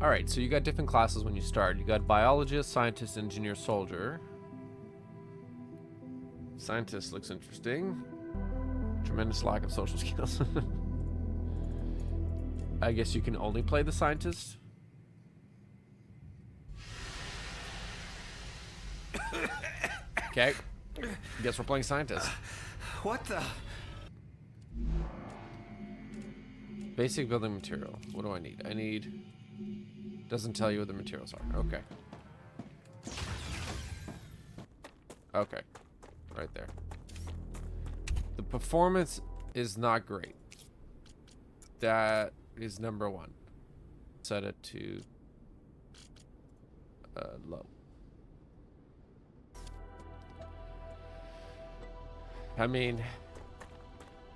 Alright, so you got different classes when you start. You got biologist, scientist, engineer, soldier. Scientist looks interesting. Tremendous lack of social skills. I guess you can only play the scientist. Okay. Guess we're playing scientist. What the? Basic building material. What do I need? I need... Doesn't tell you what the materials are. Okay. Okay. Right there. The performance is not great. That is number one. Set it to low. I mean,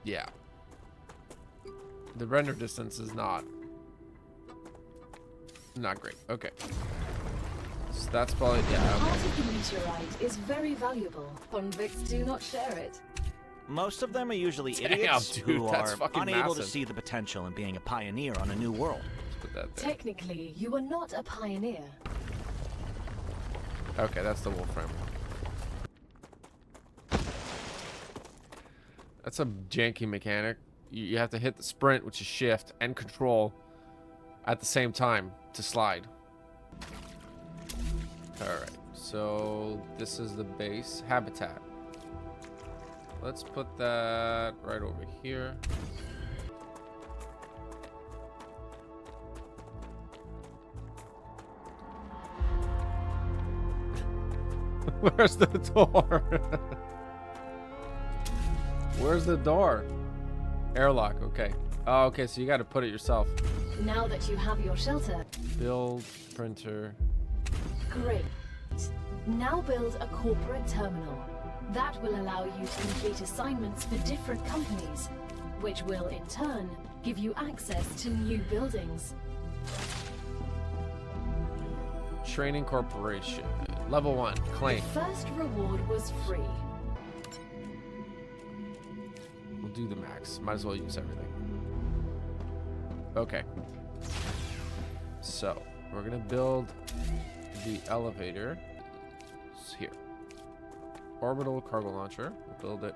yeah. The render distance is not great. Okay. So that's probably, yeah. Part of the meteorite is very valuable. Convicts do not share it. Most of them are usually Damn, idiots dude, who that's are fucking unable to massive. see the potential in being a pioneer on a new world. Let's put that there. Technically, you are not a pioneer. Okay, that's the Wolfram. That's a janky mechanic. You have to hit the sprint, which is shift, and control at the same time to slide. Alright, so this is the base habitat. Let's put that right over here. Where's the door? Where's the door? Airlock, okay. Oh, okay, so you got to put it yourself. Now that you have your shelter, Build, printer. great. Now build a corporate terminal. That will allow you to complete assignments for different companies, which will in turn give you access to new buildings. Training corporation. Level 1, claim. The first reward was free. We'll do the max. Might as well use everything. Okay. So, we're gonna build the elevator. It's here. Orbital cargo launcher. We'll build it.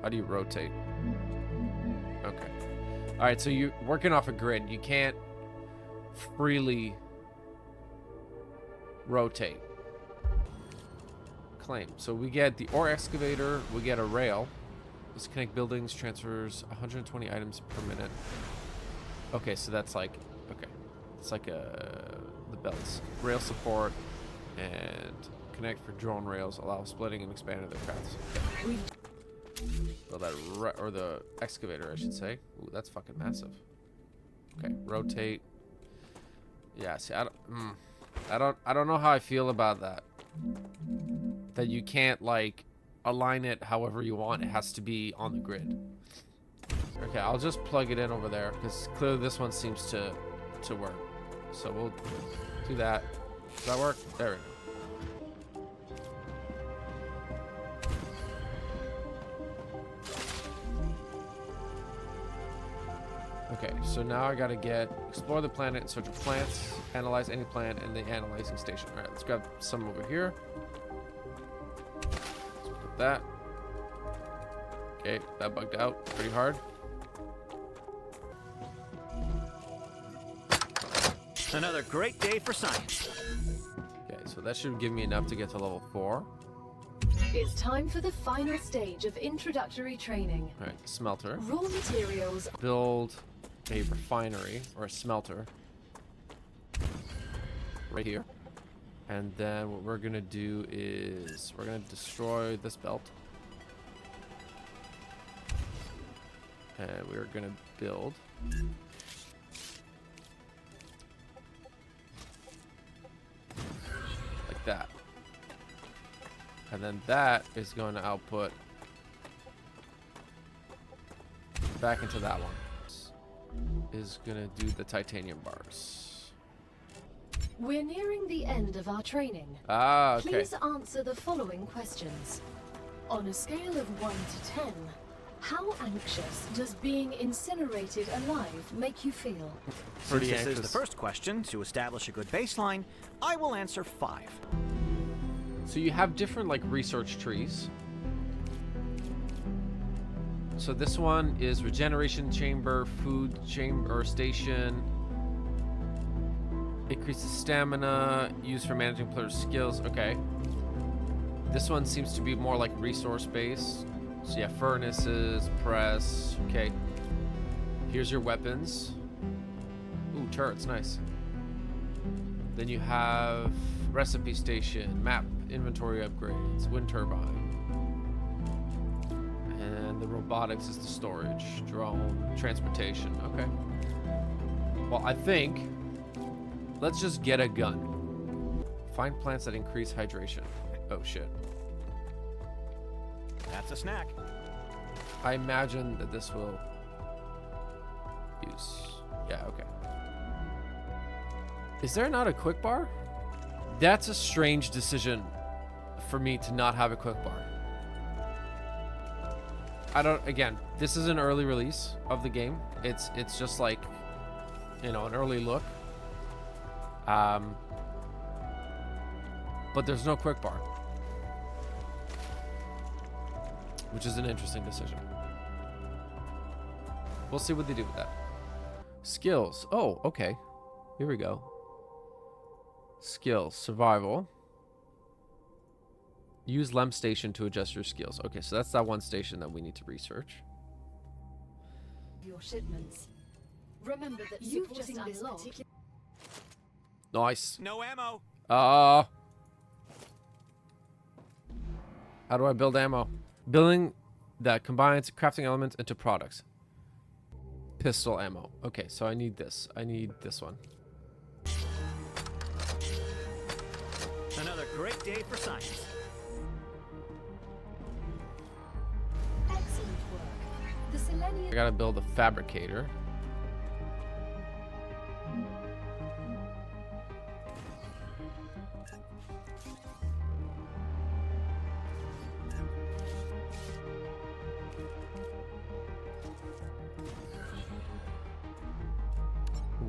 How do you rotate? Okay. Alright, so you're working off a grid. You can't freely rotate. Claim. So we get the ore excavator, we get a rail. Disconnect buildings, transfers 120 items per minute. Okay, so that's like, okay. It's like the belts. Rail support and connect for drone rails, allow splitting and expanding their paths. Okay. Well, or the excavator, I should say. Ooh, that's fucking massive. Okay, rotate. Yeah, see, I don't know how I feel about that. That you can't like align it however you want. It has to be on the grid. Okay, I'll just plug it in over there because clearly this one seems to work. So we'll do that. Does that work? There we go. Okay, so now I gotta explore the planet in search of plants, analyze any plant in the analyzing station. All right, let's grab some over here. Let's put that. Okay, that bugged out pretty hard. Another great day for science. Okay, so that should give me enough to get to level 4. It's time for the final stage of introductory training. All right, smelter. Raw materials. Build a refinery or a smelter right here. And then what we're gonna do is we're gonna destroy this belt. And we're gonna build like that. And then that is going to output back into that one. Is gonna do the titanium bars. We're nearing the end of our training. Ah, okay. Please answer the following questions. On a scale of 1 to 10, How anxious does being incinerated alive make you feel? Pretty Since this is anxious. the first question, to establish a good baseline, I will answer 5. So you have different like research trees. So this one is regeneration chamber, food chamber station. Increases stamina, used for managing players' skills. Okay. This one seems to be more like resource based. So yeah, furnaces, press. Okay. Here's your weapons. Ooh, turrets, nice. Then you have recipe station, map, inventory upgrades, wind turbine. And the robotics is the storage, drone, transportation. Okay. Well, I think let's just get a gun. Find plants that increase hydration. Oh shit. That's a snack. I imagine that this will use. Yeah, okay. Is there not a quick bar? That's a strange decision for me to not have a quick bar. I don't, again, this is an early release of the game. It's just like, you know, an early look. But there's no quick bar, which is an interesting decision. We'll see what they do with that. Skills. Oh, okay. Here we go. Skills. Survival. Use LEM station to adjust your skills. Okay, so that's that one station that we need to research. Your shipments. Remember that you've just unlocked. Nice. No ammo. How do I build ammo? Building that combines crafting elements into products. Pistol ammo. Okay, so I need this. I need this one. Another great day for science. Excellent work. The Selenium. I gotta build a fabricator.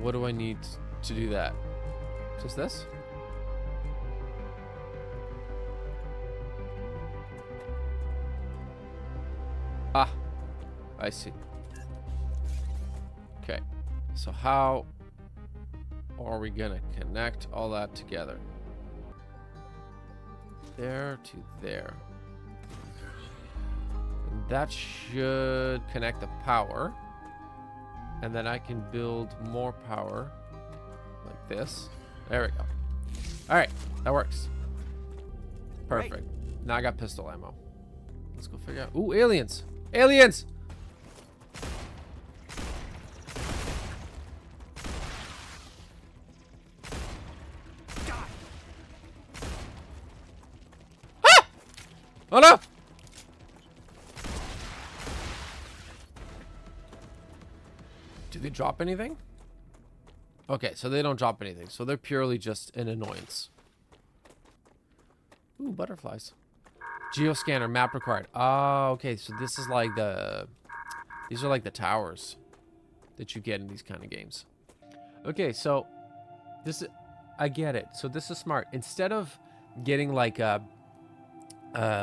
What do I need to do that? Just this? Ah, I see. Okay, so how are we gonna connect all that together? There to there. And that should connect the power. And then I can build more power like this. There we go. All right, that works. Perfect. Right. Now I got pistol ammo. Let's go figure out. Ooh, aliens! Aliens! Die. Ah! Oh no! Do they drop anything? Okay, so they don't drop anything. So they're purely just an annoyance. Ooh, butterflies. Geoscanner map required. Oh, okay. So this is like the... These are like the towers that you get in these kind of games. Okay, so this is... I get it. So this is smart. Instead of getting like a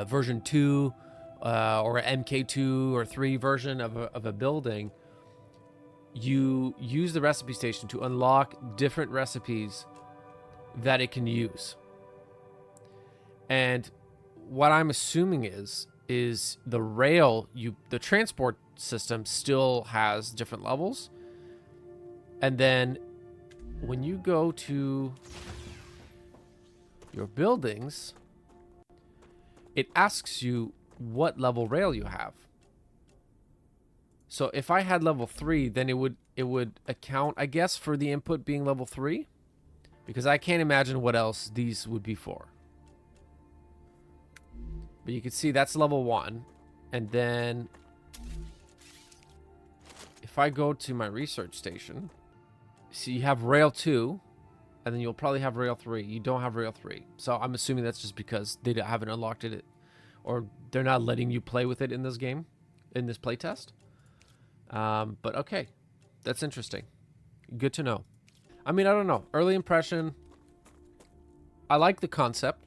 version 2 or an MK2 or 3 version of a building, you use the recipe station to unlock different recipes that it can use. And what I'm assuming is the rail, the transport system still has different levels. And then when you go to your buildings, it asks you what level rail you have. So if I had level 3, then it would account, I guess, for the input being level 3, because I can't imagine what else these would be for. But you can see that's level 1, and then if I go to my research station, see you have rail 2, and then you'll probably have rail 3. You don't have rail 3, so I'm assuming that's just because they haven't unlocked it, or they're not letting you play with it in this game. in this playtest. But okay, that's interesting. Good to know. I mean, I don't know. Early impression, I like the concept.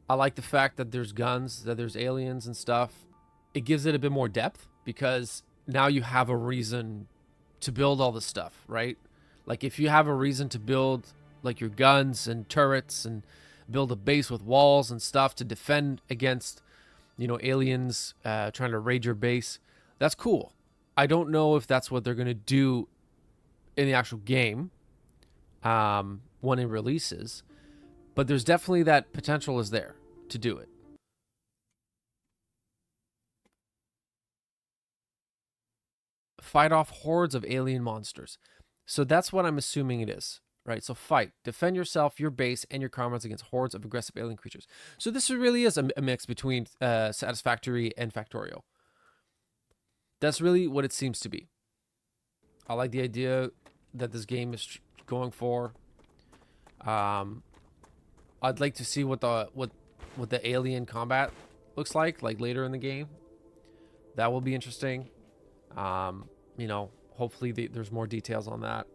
I like the fact that there's guns, that there's aliens and stuff. It gives it a bit more depth because now you have a reason to build all this stuff, right? Like if you have a reason to build like your guns and turrets and build a base with walls and stuff to defend against, you know, aliens trying to raid your base, that's cool. I don't know if that's what they're going to do in the actual game when it releases, but there's definitely that potential is there to do it. Fight off hordes of alien monsters. So that's what I'm assuming it is, right? So fight, defend yourself, your base, and your comrades against hordes of aggressive alien creatures. So this really is a mix between Satisfactory and Factorio. That's really what it seems to be. I like the idea that this game is going for. I'd like to see what the alien combat looks like later in the game. That will be interesting. You know, hopefully there's more details on that.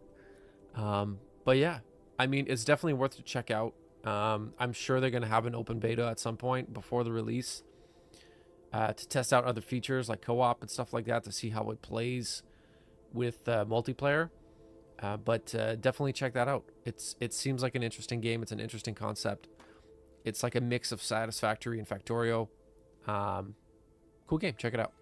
But yeah, I mean, it's definitely worth to check out. I'm sure they're going to have an open beta at some point before the release to test out other features like co-op and stuff like that to see how it plays with multiplayer. But definitely check that out. It seems like an interesting game. It's an interesting concept. It's like a mix of Satisfactory and Factorio. Cool game. Check it out.